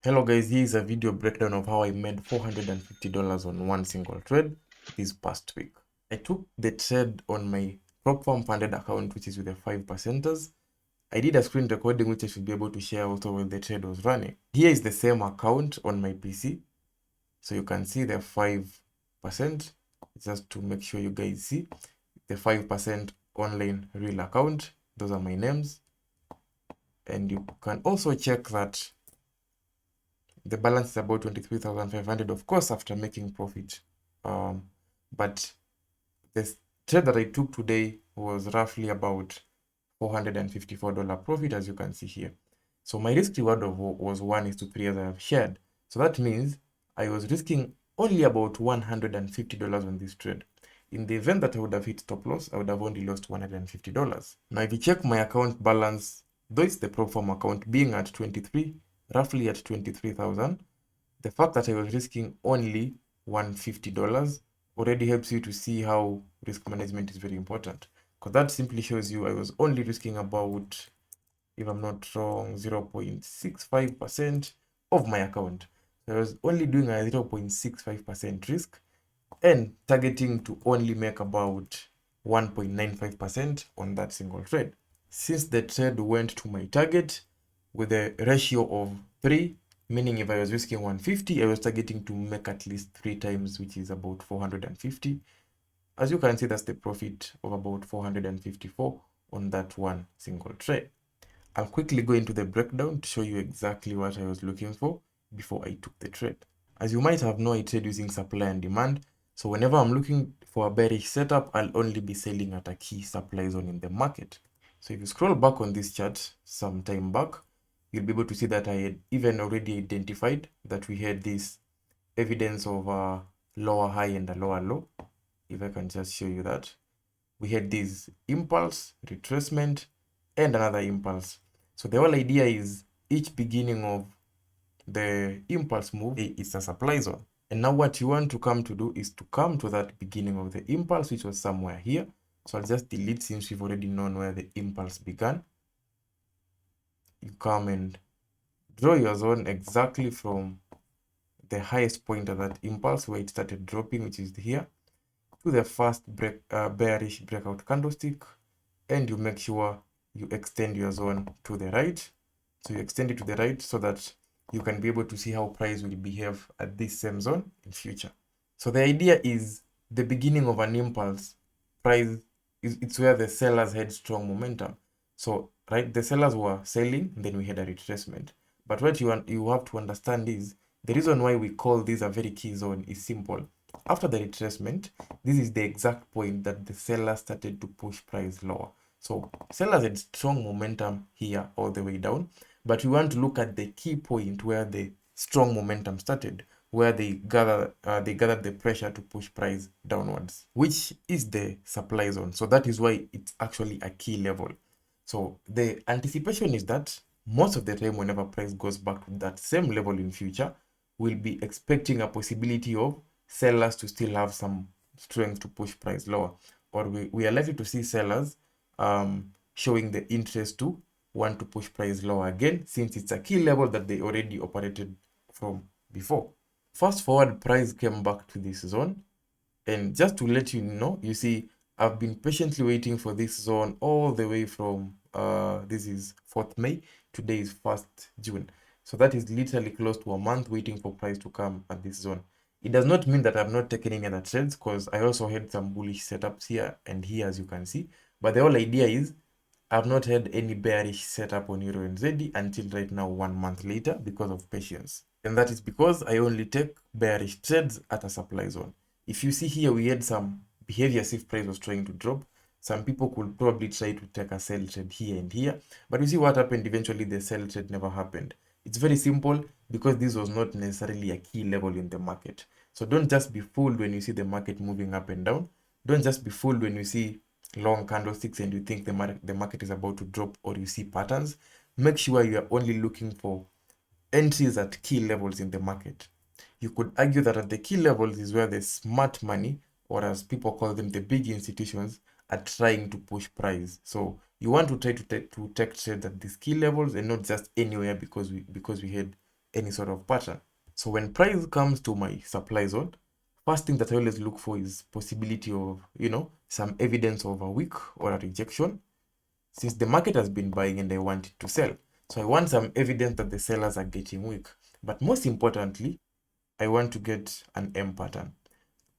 Hello guys, here is a video breakdown of how I made $450 on one single trade this past week. I took the trade on my prop firm funded account, which is with the 5%ers. I did a screen recording which I should be able to share also while the trade was running. Here is the same account on my PC. So you can see the 5%, just to make sure you guys see the 5% online real account. Those are my names. And you can also check that the balance is about 23,500, of course, after making profit. But the trade that I took today was roughly about $454 profit, as you can see here. So my risk reward was 1:3, as I have shared. So that means I was risking only about $150 on this trade. In the event that I would have hit stop loss, I would have only lost $150. Now, if you check my account balance, though it's the pro forma account being at 23, roughly at 23,000, the fact that I was risking only $150 already helps you to see how risk management is very important. Because that simply shows you I was only risking about, if I'm not wrong, 0.65% of my account. So I was only doing a 0.65% risk and targeting to only make about 1.95% on that single trade. Since the trade went to my target with a ratio of 3, meaning if I was risking 150, I was targeting to make at least 3 times, which is about 450. As you can see, that's the profit of about 454 on that one single trade. I'll quickly go into the breakdown to show you exactly what I was looking for before I took the trade. As you might have known, I trade using supply and demand. So whenever I'm looking for a bearish setup, I'll only be selling at a key supply zone in the market. So if you scroll back on this chart some time back, you'll be able to see that I had even already identified that we had this evidence of a lower high and a lower low. If I can just show you that. We had this impulse, retracement, and another impulse. So the whole idea is each beginning of the impulse move is a supply zone. And now what you want to come to do is to come to that beginning of the impulse, which was somewhere here. So I'll just delete since we've already known where the impulse began. You come and draw your zone exactly from the highest point of that impulse where it started dropping, which is here, to the first bearish breakout candlestick, and you make sure you extend your zone to the right. So you extend it to the right so that you can be able to see how price will behave at this same zone in future. So the idea is the beginning of an impulse price it's where the sellers had strong momentum. So right, the sellers were selling, then we had a retracement. But what you have to understand is the reason why we call this a very key zone is simple. After the retracement, this is the exact point that the sellers started to push price lower. So sellers had strong momentum here all the way down, but we want to look at the key point where the strong momentum started, where they gathered the pressure to push price downwards, which is the supply zone. So that is why it's actually a key level. So the anticipation is that most of the time whenever price goes back to that same level in future, we'll be expecting a possibility of sellers to still have some strength to push price lower, or we are likely to see sellers showing the interest to want to push price lower again, since it's a key level that they already operated from before. Fast forward, price came back to this zone, and just to let you know, you see I've been patiently waiting for this zone all the way from this is 4th May, today is 1st June. So that is literally close to a month waiting for price to come at this zone. It does not mean that I've not taken any other trades, because I also had some bullish setups here and here, as you can see. But the whole idea is I've not had any bearish setup on Euro and ZD until right now, 1 month later, because of patience. And that is because I only take bearish trades at a supply zone. If you see here, we had some behavior if price was trying to drop. Some people could probably try to take a sell trade here and here. But you see what happened eventually, the sell trade never happened. It's very simple, because this was not necessarily a key level in the market. So don't just be fooled when you see the market moving up and down. Don't just be fooled when you see long candlesticks and you think the market is about to drop, or you see patterns. Make sure you are only looking for entries at key levels in the market. You could argue that at the key levels is where the smart money, or as people call them, the big institutions, are trying to push price. So you want to try to take trades at these key levels and not just anywhere because we had any sort of pattern. So when price comes to my supply zone, first thing that I always look for is possibility of, some evidence of a wick or a rejection, since the market has been buying and I want it to sell. So I want some evidence that the sellers are getting weak. But most importantly, I want to get an M pattern.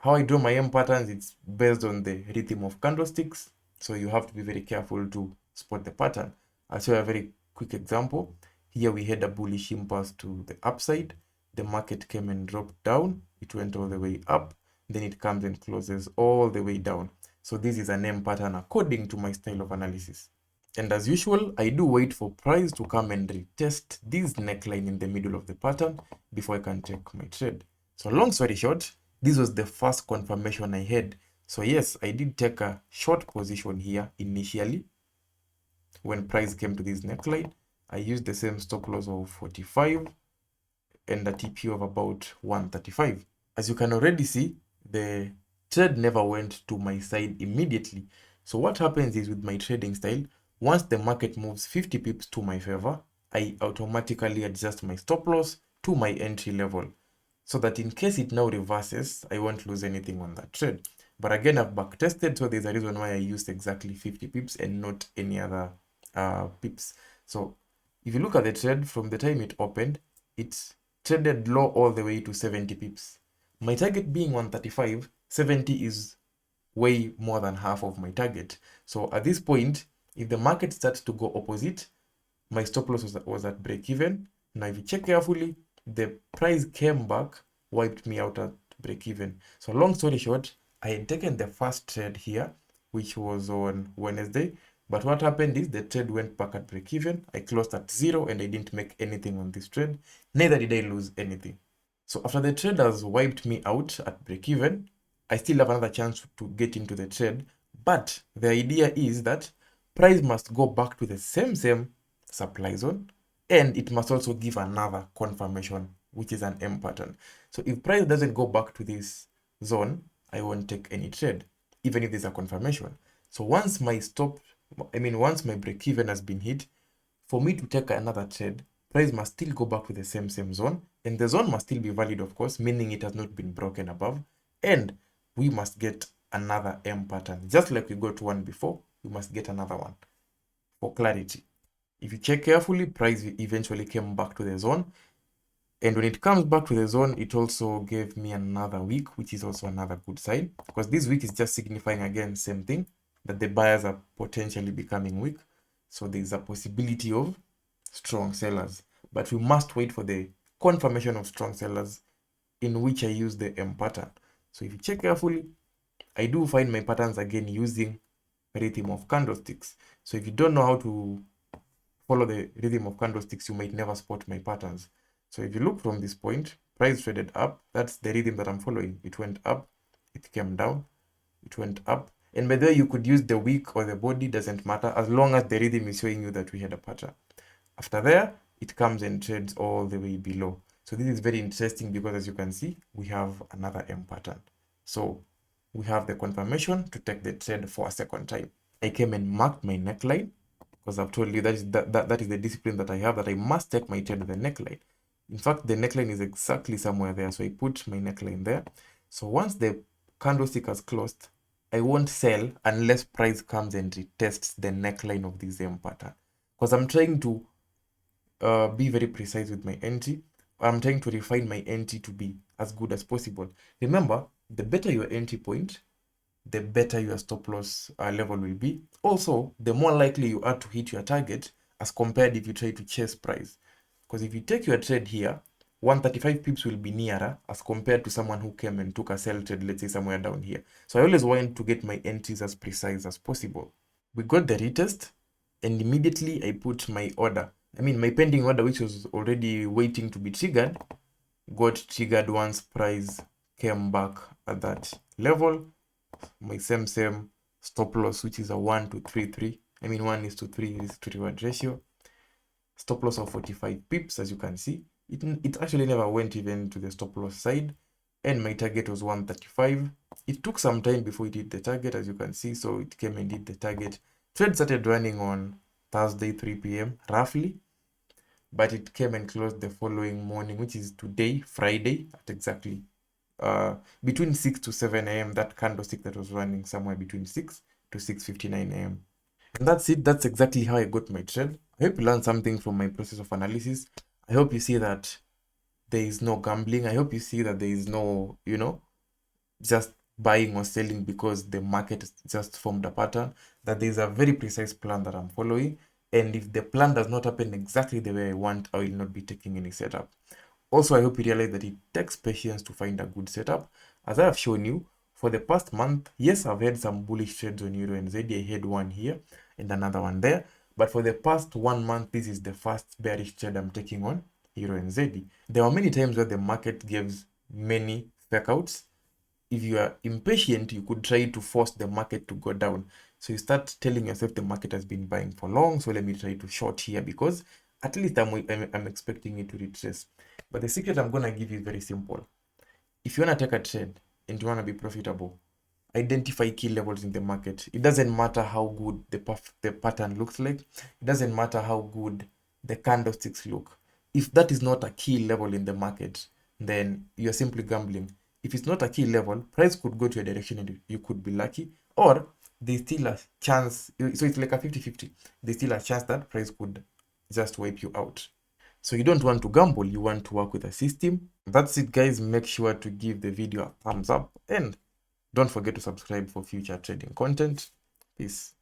How I draw my M patterns, it's based on the rhythm of candlesticks. So you have to be very careful to spot the pattern. I'll show you a very quick example. Here we had a bullish impulse to the upside. The market came and dropped down. It went all the way up. Then it comes and closes all the way down. So this is an M pattern according to my style of analysis. And as usual, I do wait for price to come and retest this neckline in the middle of the pattern before I can take my trade. So long story short, this was the first confirmation I had. So yes, I did take a short position here initially. When price came to this neckline, I used the same stop loss of 45 and a TP of about 135. As you can already see, the trade never went to my side immediately. So what happens is with my trading style, once the market moves 50 pips to my favor, I automatically adjust my stop loss to my entry level, so that in case it now reverses, I won't lose anything on that trade. But again, I've back tested, so there's a reason why I used exactly 50 pips and not any other pips. So if you look at the trade from the time it opened, it traded low all the way to 70 pips. My target being 135, 70 is way more than half of my target. So at this point, if the market starts to go opposite, my stop loss was at break even. Now if you check carefully, the price came back, wiped me out at break even. So long story short, I had taken the first trade here, which was on Wednesday. But what happened is the trade went back at break even. I closed at 0 and I didn't make anything on this trade. Neither did I lose anything. So after the trade has wiped me out at break even, I still have another chance to get into the trade. But the idea is that price must go back to the same supply zone, and it must also give another confirmation, which is an M pattern. So if price doesn't go back to this zone, I won't take any trade, even if there's a confirmation. So once my break even has been hit, for me to take another trade, price must still go back to the same zone, and the zone must still be valid, of course, meaning it has not been broken above, and we must get another M pattern. Just like we got one before, we must get another one for clarity. If you check carefully, price eventually came back to the zone, and when it comes back to the zone, it also gave me another wick, which is also another good sign, because this wick is just signifying, again, same thing, that the buyers are potentially becoming weak. So there's a possibility of strong sellers, but we must wait for the confirmation of strong sellers, in which I use the M pattern. So if you check carefully, I do find my patterns again using rhythm of candlesticks. So if you don't know how to follow the rhythm of candlesticks, you might never spot my patterns. So if you look from this point, price traded up. That's the rhythm that I'm following. It went up, it came down, it went up. And by the way, you could use the wick or the body, doesn't matter, as long as the rhythm is showing you that we had a pattern. After there, it comes and trades all the way below. So this is very interesting because, as you can see, we have another M pattern. So we have the confirmation to take the trade for a second time. I came and marked my neckline, because I've told you that is the discipline that I have, that I must take my trade at the neckline. In fact, the neckline is exactly somewhere there. So I put my neckline there. So once the candlestick has closed, I won't sell unless price comes and retests the neckline of this M pattern. Because I'm trying to be very precise with my entry. I'm trying to refine my entry to be as good as possible. Remember, the better your entry point, the better your stop loss level will be. Also, the more likely you are to hit your target as compared if you try to chase price. Because if you take your trade here, 135 pips will be nearer as compared to someone who came and took a sell trade, let's say somewhere down here. So I always want to get my entries as precise as possible. We got the retest, and immediately I put my order. My pending order, which was already waiting to be triggered, got triggered once price came back at that level. My same stop loss, which is a 1:3. 1:3 is to reward ratio. Stop loss of 45 pips, as you can see. It actually never went even to the stop loss side, and my target was 135. It took some time before it hit the target, as you can see, so it came and hit the target. Trade started running on Thursday 3 p.m. roughly. but it came and closed the following morning, which is today, Friday, at exactly between 6 to 7 a.m. That candlestick that was running somewhere between 6 to 6:59 a.m. And that's it. That's exactly how I got my trade. I hope you learned something from my process of analysis. I hope you see that there is no gambling. I hope you see that there is no, just buying or selling because the market just formed a pattern, that there is a very precise plan that I'm following. And if the plan does not happen exactly the way I want, I will not be taking any setup. Also, I hope you realize that it takes patience to find a good setup. As I have shown you, for the past month, yes, I've had some bullish trades on Euro and Z. I had one here and another one there. But for the past 1 month, this is the first bearish trade I'm taking on Euro and Z. There are many times where the market gives many fake outs. If you are impatient, you could try to force the market to go down. So you start telling yourself the market has been buying for long, so let me try to short here because at least I'm expecting it to retrace. But the secret I'm gonna give you is very simple. If you wanna take a trade and you wanna be profitable, identify key levels in the market. It doesn't matter how good the pattern looks like. It doesn't matter how good the candlesticks look. If that is not a key level in the market, then you're simply gambling. If it's not a key level, price could go to a direction and you could be lucky, or there's still a chance. So it's like a 50-50. There's still a chance that price could just wipe you out. So you don't want to gamble, you want to work with a system. That's it, guys. Make sure to give the video a thumbs up and don't forget to subscribe for future trading content. Peace.